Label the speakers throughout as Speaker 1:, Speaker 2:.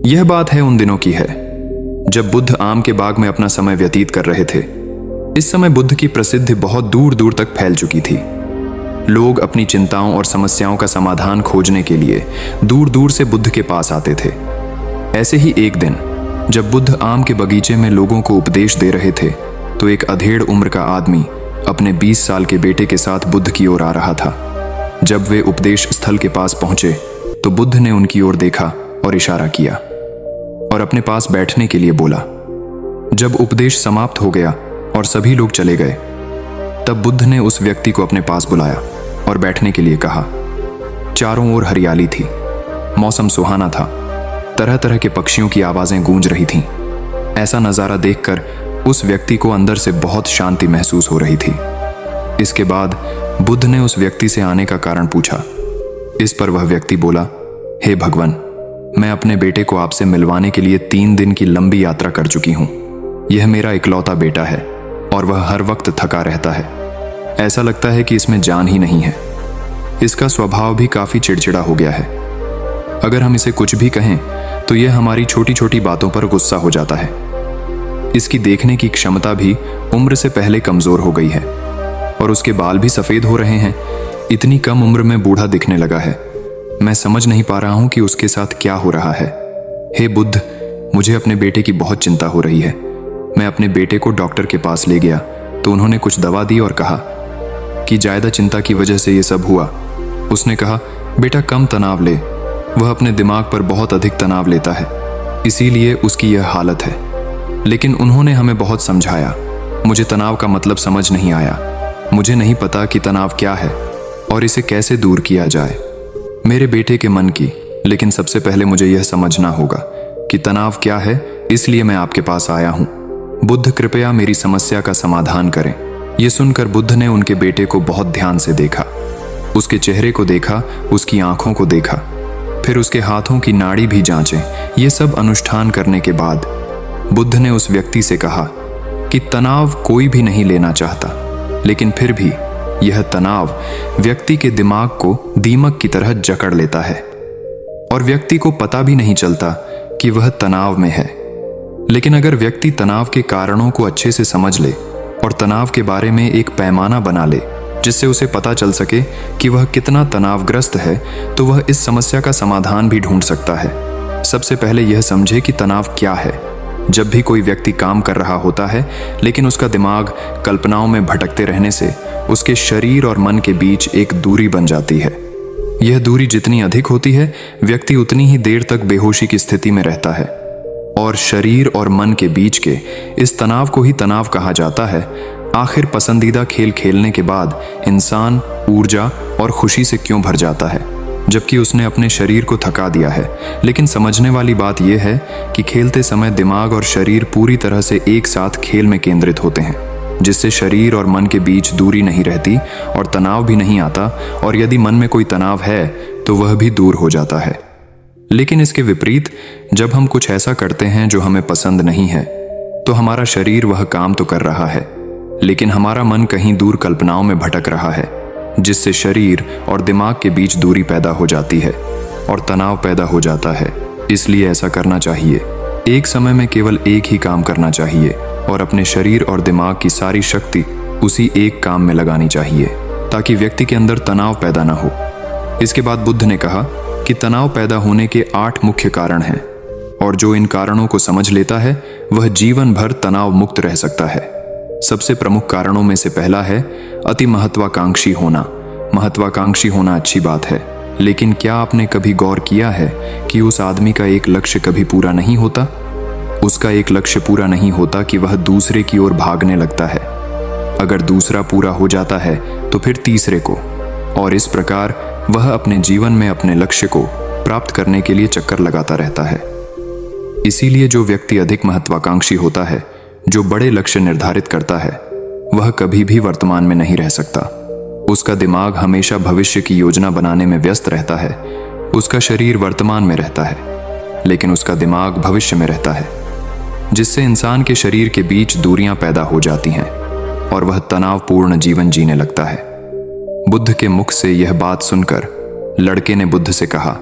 Speaker 1: यह बात है उन दिनों की है जब बुद्ध आम के बाग में अपना समय व्यतीत कर रहे थे। इस समय बुद्ध की प्रसिद्धि बहुत दूर दूर तक फैल चुकी थी। लोग अपनी चिंताओं और समस्याओं का समाधान खोजने के लिए दूर दूर से बुद्ध के पास आते थे। ऐसे ही एक दिन जब बुद्ध आम के बगीचे में लोगों को उपदेश दे रहे थे तो एक अधेड़ उम्र का आदमी अपने 20 साल के बेटे के साथ बुद्ध की ओर आ रहा था। जब वे उपदेश स्थल के पास पहुंचे तो बुद्ध ने उनकी ओर देखा और इशारा किया और अपने पास बैठने के लिए बोला। जब उपदेश समाप्त हो गया और सभी लोग चले गए तब बुद्ध ने उस व्यक्ति को अपने पास बुलाया और बैठने के लिए कहा। चारों ओर हरियाली थी, मौसम सुहाना था, तरह तरह के पक्षियों की आवाजें गूंज रही थीं। ऐसा नज़ारा देखकर उस व्यक्ति को अंदर से बहुत शांति महसूस हो रही थी। इसके बाद बुद्ध ने उस व्यक्ति से आने का कारण पूछा। इस पर वह व्यक्ति बोला, हे भगवान, मैं अपने बेटे को आपसे मिलवाने के लिए 3 दिन की लंबी यात्रा कर चुकी हूँ। यह मेरा इकलौता बेटा है और वह हर वक्त थका रहता है। ऐसा लगता है कि इसमें जान ही नहीं है। इसका स्वभाव भी काफ़ी चिड़चिड़ा हो गया है। अगर हम इसे कुछ भी कहें तो यह हमारी छोटी छोटी बातों पर गुस्सा हो जाता है। इसकी देखने की क्षमता भी उम्र से पहले कमज़ोर हो गई है और उसके बाल भी सफ़ेद हो रहे हैं। इतनी कम उम्र में बूढ़ा दिखने लगा है। मैं समझ नहीं पा रहा हूँ कि उसके साथ क्या हो रहा है। हे बुद्ध, मुझे अपने बेटे की बहुत चिंता हो रही है। मैं अपने बेटे को डॉक्टर के पास ले गया तो उन्होंने कुछ दवा दी और कहा कि ज़्यादा चिंता की वजह से ये सब हुआ। उसने कहा, बेटा कम तनाव ले। वह अपने दिमाग पर बहुत अधिक तनाव लेता है, इसीलिए उसकी यह हालत है। लेकिन उन्होंने हमें बहुत समझाया। मुझे तनाव का मतलब समझ नहीं आया। मुझे नहीं पता कि तनाव क्या है और इसे कैसे दूर किया जाए मेरे बेटे के मन की। लेकिन सबसे पहले मुझे यह समझना होगा कि तनाव क्या है, इसलिए मैं आपके पास आया हूँ। बुद्ध, कृपया मेरी समस्या का समाधान करें। यह सुनकर बुद्ध ने उनके बेटे को बहुत ध्यान से देखा। उसके चेहरे को देखा, उसकी आंखों को देखा, फिर उसके हाथों की नाड़ी भी जांचे। ये सब अनुष्ठान करने के बाद बुद्ध ने उस व्यक्ति से कहा कि तनाव कोई भी नहीं लेना चाहता, लेकिन फिर भी यह तनाव व्यक्ति के दिमाग को दीमक की तरह जकड़ लेता है और व्यक्ति को पता भी नहीं चलता कि वह तनाव में है। लेकिन अगर व्यक्ति तनाव के कारणों को अच्छे से समझ ले और तनाव के बारे में एक पैमाना बना ले जिससे उसे पता चल सके कि वह कितना तनावग्रस्त है, तो वह इस समस्या का समाधान भी ढूंढ सकता है। सबसे पहले यह समझे कि तनाव क्या है। जब भी कोई व्यक्ति काम कर रहा होता है लेकिन उसका दिमाग कल्पनाओं में भटकते रहने से उसके शरीर और मन के बीच एक दूरी बन जाती है। यह दूरी जितनी अधिक होती है, व्यक्ति उतनी ही देर तक बेहोशी की स्थिति में रहता है और शरीर और मन के बीच के इस तनाव को ही तनाव कहा जाता है। आखिर पसंदीदा खेल खेलने के बाद इंसान ऊर्जा और खुशी से क्यों भर जाता है, जबकि उसने अपने शरीर को थका दिया है। लेकिन समझने वाली बात यह है कि खेलते समय दिमाग और शरीर पूरी तरह से एक साथ खेल में केंद्रित होते हैं, जिससे शरीर और मन के बीच दूरी नहीं रहती और तनाव भी नहीं आता। और यदि मन में कोई तनाव है तो वह भी दूर हो जाता है। लेकिन इसके विपरीत, जब हम कुछ ऐसा करते हैं जो हमें पसंद नहीं है तो हमारा शरीर वह काम तो कर रहा है, लेकिन हमारा मन कहीं दूर कल्पनाओं में भटक रहा है, जिससे शरीर और दिमाग के बीच दूरी पैदा हो जाती है और तनाव पैदा हो जाता है। इसलिए ऐसा करना चाहिए, एक समय में केवल एक ही काम करना चाहिए और अपने शरीर और दिमाग की सारी शक्ति उसी एक काम में लगानी चाहिए ताकि व्यक्ति के अंदर तनाव पैदा ना हो। इसके बाद बुद्ध ने कहा कि तनाव पैदा होने के 8 मुख्य कारण हैं और जो इन कारणों को समझ लेता है वह जीवन भर तनाव मुक्त रह सकता है। सबसे प्रमुख कारणों में से पहला है अति महत्वाकांक्षी होना। महत्वाकांक्षी होना अच्छी बात है, लेकिन क्या आपने कभी गौर किया है कि उस आदमी का एक लक्ष्य कभी पूरा नहीं होता? उसका एक लक्ष्य पूरा नहीं होता कि वह दूसरे की ओर भागने लगता है। अगर दूसरा पूरा हो जाता है तो फिर तीसरे को, और इस प्रकार वह अपने जीवन में अपने लक्ष्य को प्राप्त करने के लिए चक्कर लगाता रहता है। इसीलिए जो व्यक्ति अधिक महत्वाकांक्षी होता है, जो बड़े लक्ष्य निर्धारित करता है, वह कभी भी वर्तमान में नहीं रह सकता। उसका दिमाग हमेशा भविष्य की योजना बनाने में व्यस्त रहता है। उसका शरीर वर्तमान में रहता है, लेकिन उसका दिमाग भविष्य में रहता है, जिससे इंसान के शरीर के बीच दूरियां पैदा हो जाती हैं और वह तनावपूर्ण जीवन जीने लगता है। बुद्ध के मुख से यह बात सुनकर लड़के ने बुद्ध से कहा,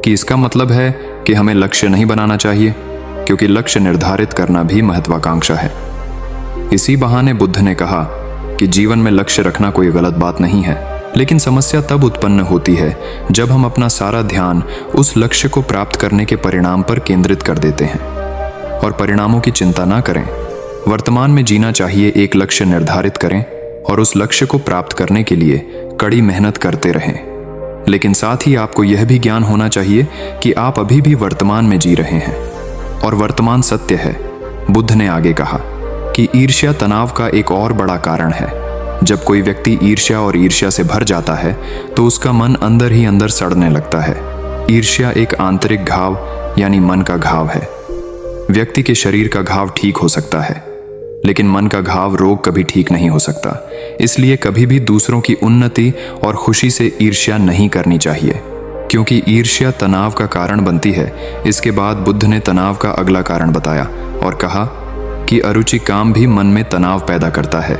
Speaker 1: कि इसका मतलब है कि हमें लक्ष्य नहीं बनाना चाहिए, क्योंकि लक्ष्य निर्धारित करना भी महत्वाकांक्षा है। इसी बहाने बुद्ध ने कहा कि जीवन में लक्ष्य रखना कोई गलत बात नहीं है, लेकिन समस्या तब उत्पन्न होती है जब हम अपना सारा ध्यान उस लक्ष्य को प्राप्त करने के परिणाम पर केंद्रित कर देते हैं और परिणामों की चिंता ना करें। वर्तमान में जीना चाहिए, एक लक्ष्य निर्धारित करें और उस लक्ष्य को प्राप्त करने के लिए कड़ी मेहनत करते रहें। लेकिन साथ ही आपको यह भी ज्ञान होना चाहिए कि आप अभी भी वर्तमान में जी रहे हैं और वर्तमान सत्य है। बुद्ध ने आगे कहा कि ईर्ष्या तनाव का एक और बड़ा कारण है। जब कोई व्यक्ति ईर्ष्या और ईर्ष्या से भर जाता है तो उसका मन अंदर ही अंदर सड़ने लगता है। ईर्ष्या एक आंतरिक घाव यानी मन का घाव है। व्यक्ति के शरीर का घाव ठीक हो सकता है, लेकिन मन का घाव रोग कभी ठीक नहीं हो सकता। इसलिए कभी भी दूसरों की उन्नति और खुशी से ईर्ष्या नहीं करनी चाहिए, क्योंकि ईर्ष्या तनाव का कारण बनती है। इसके बाद बुद्ध ने तनाव का अगला कारण बताया और कहा कि अरुचि काम भी मन में तनाव पैदा करता है।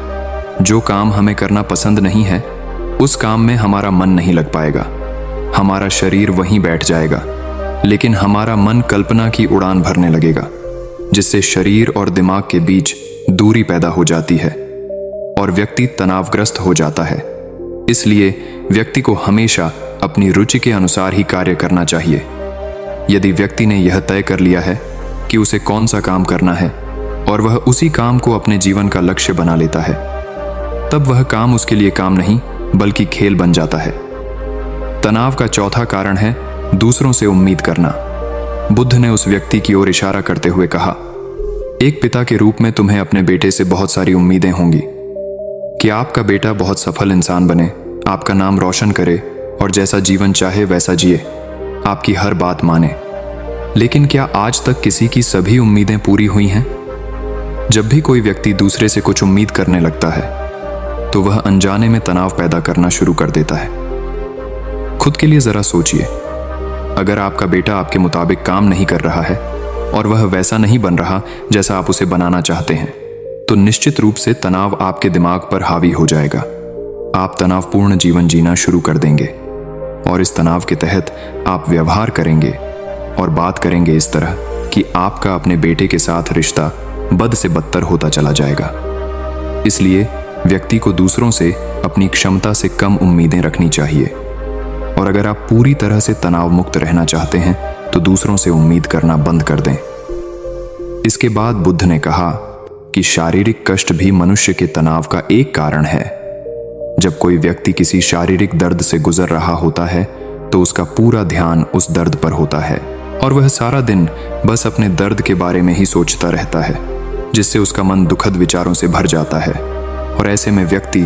Speaker 1: जो काम हमें करना पसंद नहीं है, उस काम में हमारा मन नहीं लग पाएगा। हमारा शरीर वहीं बैठ जाएगा, लेकिन हमारा मन कल्पना की उड़ान भरने लगेगा, जिससे शरीर और दिमाग के बीच दूरी पैदा हो जाती है और व्यक्ति तनावग्रस्त हो जाता है। इसलिए व्यक्ति को हमेशा अपनी रुचि के अनुसार ही कार्य करना चाहिए। यदि व्यक्ति ने यह तय कर लिया है कि उसे कौन सा काम करना है और वह उसी काम को अपने जीवन का लक्ष्य बना लेता है, तब वह काम उसके लिए काम नहीं बल्कि खेल बन जाता है। तनाव का चौथा कारण है दूसरों से उम्मीद करना। बुद्ध ने उस व्यक्ति की ओर इशारा करते हुए कहा, एक पिता के रूप में तुम्हें अपने बेटे से बहुत सारी उम्मीदें होंगी कि आपका बेटा बहुत सफल इंसान बने, आपका नाम रोशन करे और जैसा जीवन चाहे वैसा जिए, आपकी हर बात माने। लेकिन क्या आज तक किसी की सभी उम्मीदें पूरी हुई हैं? जब भी कोई व्यक्ति दूसरे से कुछ उम्मीद करने लगता है तो वह अनजाने में तनाव पैदा करना शुरू कर देता है। खुद के लिए जरा सोचिए, अगर आपका बेटा आपके मुताबिक काम नहीं कर रहा है और वह वैसा नहीं बन रहा जैसा आप उसे बनाना चाहते हैं, तो निश्चित रूप से तनाव आपके दिमाग पर हावी हो जाएगा। आप तनावपूर्ण जीवन जीना शुरू कर देंगे और इस तनाव के तहत आप व्यवहार करेंगे और बात करेंगे इस तरह कि आपका अपने बेटे के साथ रिश्ता बद से बदतर होता चला जाएगा। इसलिए व्यक्ति को दूसरों से अपनी क्षमता से कम उम्मीदें रखनी चाहिए और अगर आप पूरी तरह से तनाव मुक्त रहना चाहते हैं तो दूसरों से उम्मीद करना बंद कर दें। इसके बाद बुद्ध ने कहा कि शारीरिक कष्ट भी मनुष्य के तनाव का एक कारण है। जब कोई व्यक्ति किसी शारीरिक दर्द से गुजर रहा होता है तो उसका पूरा ध्यान उस दर्द पर होता है और वह सारा दिन बस अपने दर्द के बारे में ही सोचता रहता है, जिससे उसका मन दुखद विचारों से भर जाता है और ऐसे में व्यक्ति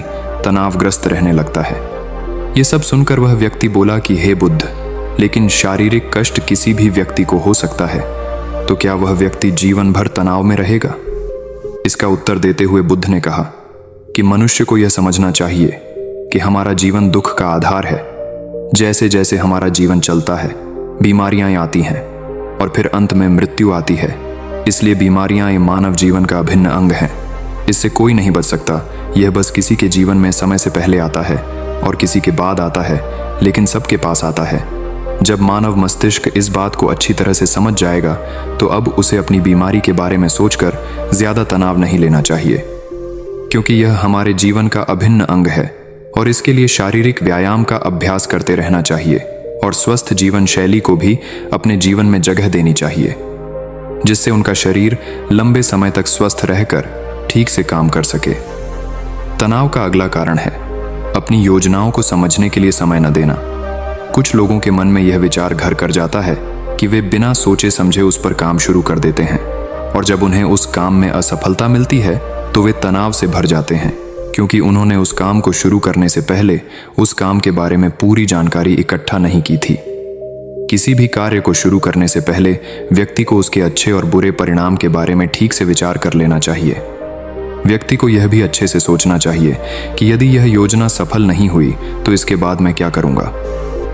Speaker 1: तनावग्रस्त रहने लगता है। ये सब सुनकर वह व्यक्ति बोला कि हे बुद्ध, लेकिन शारीरिक कष्ट किसी भी व्यक्ति को हो सकता है, तो क्या वह व्यक्ति जीवन भर तनाव में रहेगा? इसका उत्तर देते हुए बुद्ध ने कहा कि मनुष्य को यह समझना चाहिए कि हमारा जीवन दुख का आधार है। जैसे जैसे हमारा जीवन चलता है, बीमारियां आती हैं और फिर अंत में मृत्यु आती है। इसलिए बीमारियां ये मानव जीवन का अभिन्न अंग हैं। इससे कोई नहीं बच सकता। यह बस किसी के जीवन में समय से पहले आता है और किसी के बाद आता है, लेकिन सबके पास आता है। जब मानव मस्तिष्क इस बात को अच्छी तरह से समझ जाएगा तो अब उसे अपनी बीमारी के बारे में सोचकर ज्यादा तनाव नहीं लेना चाहिए, क्योंकि यह हमारे जीवन का अभिन्न अंग है और इसके लिए शारीरिक व्यायाम का अभ्यास करते रहना चाहिए और स्वस्थ जीवन शैली को भी अपने जीवन में जगह देनी चाहिए, जिससे उनका शरीर लंबे समय तक स्वस्थ रहकर ठीक से काम कर सके। तनाव का अगला कारण है अपनी योजनाओं को समझने के लिए समय न देना। कुछ लोगों के मन में यह विचार घर कर जाता है कि वे बिना सोचे समझे उस पर काम शुरू कर देते हैं और जब उन्हें उस काम में असफलता मिलती है तो वे तनाव से भर जाते हैं, क्योंकि उन्होंने उस काम को शुरू करने से पहले उस काम के बारे में पूरी जानकारी इकट्ठा नहीं की थी। किसी भी कार्य को शुरू करने से पहले व्यक्ति को उसके अच्छे और बुरे परिणाम के बारे में ठीक से विचार कर लेना चाहिए। व्यक्ति को यह भी अच्छे से सोचना चाहिए कि यदि यह योजना सफल नहीं हुई तो इसके बाद मैं क्या करूंगा।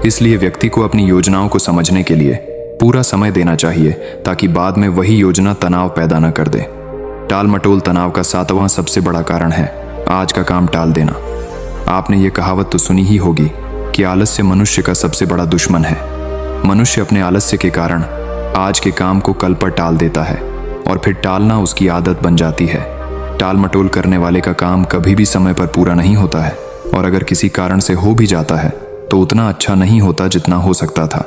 Speaker 1: इसलिए व्यक्ति को अपनी योजनाओं को समझने के लिए पूरा समय देना चाहिए ताकि बाद में वही योजना तनाव पैदा न कर दे। टाल मटोल तनाव का 7वां सबसे बड़ा कारण है आज का काम टाल देना। आपने ये कहावत तो सुनी ही होगी कि आलस्य मनुष्य का सबसे बड़ा दुश्मन है। मनुष्य अपने आलस्य के कारण आज के काम को कल पर टाल देता है और फिर टालना उसकी आदत बन जाती है। टाल मटोल करने वाले का काम कभी भी समय पर पूरा नहीं होता है, और अगर किसी कारण से हो भी जाता है तो उतना अच्छा नहीं होता जितना हो सकता था,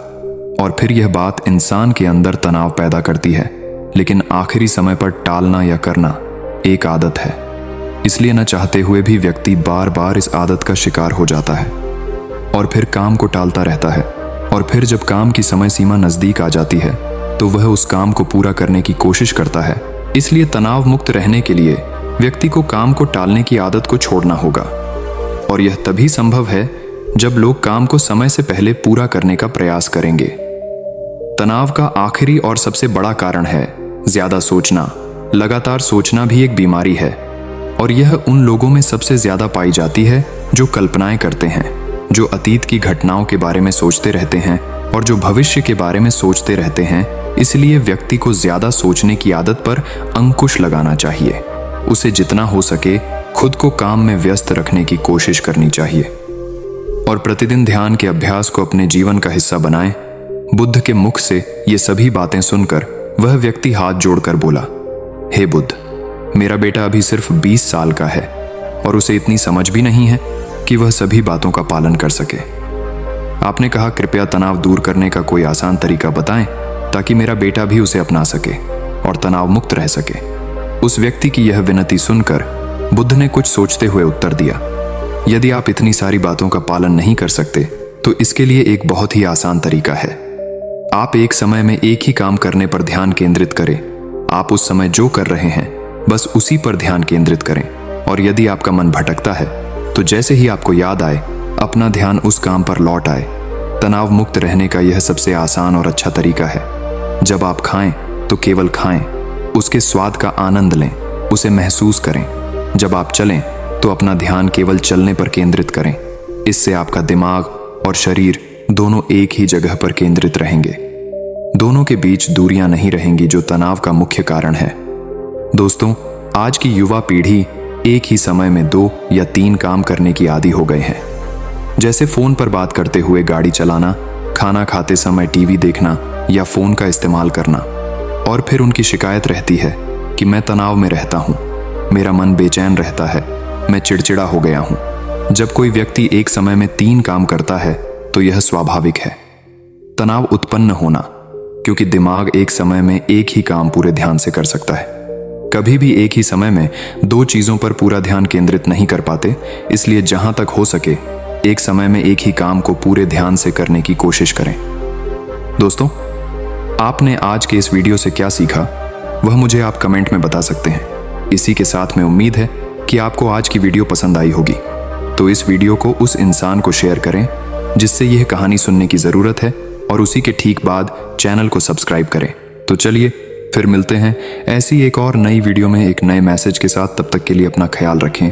Speaker 1: और फिर यह बात इंसान के अंदर तनाव पैदा करती है। लेकिन आखिरी समय पर टालना या करना एक आदत है, इसलिए न चाहते हुए भी व्यक्ति बार बार इस आदत का शिकार हो जाता है और फिर काम को टालता रहता है। और फिर जब काम की समय सीमा नजदीक आ जाती है तो वह उस काम को पूरा करने की कोशिश करता है। इसलिए तनाव मुक्त रहने के लिए व्यक्ति को काम को टालने की आदत को छोड़ना होगा, और यह तभी संभव है जब लोग काम को समय से पहले पूरा करने का प्रयास करेंगे। तनाव का आखिरी और सबसे बड़ा कारण है ज्यादा सोचना। लगातार सोचना भी एक बीमारी है, और यह उन लोगों में सबसे ज्यादा पाई जाती है जो कल्पनाएं करते हैं, जो अतीत की घटनाओं के बारे में सोचते रहते हैं और जो भविष्य के बारे में सोचते रहते हैं। इसलिए व्यक्ति को ज्यादा सोचने की आदत पर अंकुश लगाना चाहिए। उसे जितना हो सके खुद को काम में व्यस्त रखने की कोशिश करनी चाहिए और प्रतिदिन ध्यान के अभ्यास को अपने जीवन का हिस्सा बनाएं। बुद्ध के मुख से ये सभी बातें सुनकर वह व्यक्ति हाथ जोड़कर बोला, हे बुद्ध, मेरा बेटा अभी सिर्फ 20 साल का है और उसे इतनी समझ भी नहीं है कि वह सभी बातों का पालन कर सके। आपने कहा कृपया तनाव दूर करने का कोई आसान तरीका बताएं ताकि मेरा बेटा भी उसे अपना सके और तनाव मुक्त रह सके। उस व्यक्ति की यह विनती सुनकर बुद्ध ने कुछ सोचते हुए उत्तर दिया, यदि आप इतनी सारी बातों का पालन नहीं कर सकते तो इसके लिए एक बहुत ही आसान तरीका है। आप एक समय में एक ही काम करने पर ध्यान केंद्रित करें। आप उस समय जो कर रहे हैं बस उसी पर ध्यान केंद्रित करें, और यदि आपका मन भटकता है तो जैसे ही आपको याद आए अपना ध्यान उस काम पर लौट आए। तनाव मुक्त रहने का यह सबसे आसान और अच्छा तरीका है। जब आप खाएं तो केवल खाएं, उसके स्वाद का आनंद लें, उसे महसूस करें। जब आप चलें तो अपना ध्यान केवल चलने पर केंद्रित करें। इससे आपका दिमाग और शरीर दोनों एक ही जगह पर केंद्रित रहेंगे। दोनों के बीच दूरियां नहीं रहेंगी जो तनाव का मुख्य कारण है। दोस्तों, आज की युवा पीढ़ी एक ही समय में 2 या 3 काम करने की आदी हो गए हैं, जैसे फोन पर बात करते हुए गाड़ी चलाना, खाना खाते समय टीवी देखना या फोन का इस्तेमाल करना। और फिर उनकी शिकायत रहती है कि मैं तनाव में रहता हूँ, मेरा मन बेचैन रहता है, मैं चिड़चिड़ा हो गया हूँ। जब कोई व्यक्ति एक समय में 3 काम करता है तो यह स्वाभाविक है तनाव उत्पन्न होना, क्योंकि दिमाग एक समय में एक ही काम पूरे ध्यान से कर सकता है। कभी भी एक ही समय में 2 चीजों पर पूरा ध्यान केंद्रित नहीं कर पाते। इसलिए जहां तक हो सके एक समय में एक ही काम को पूरे ध्यान से करने की कोशिश करें। दोस्तों, आपने आज के इस वीडियो से क्या सीखा वह मुझे आप कमेंट में बता सकते हैं। इसी के साथ में उम्मीद है कि आपको आज की वीडियो पसंद आई होगी, तो इस वीडियो को उस इंसान को शेयर करें जिससे यह कहानी सुनने की जरूरत है, और उसी के ठीक बाद चैनल को सब्सक्राइब करें। तो चलिए फिर मिलते हैं ऐसी एक और नई वीडियो में एक नए मैसेज के साथ। तब तक के लिए अपना ख्याल रखें।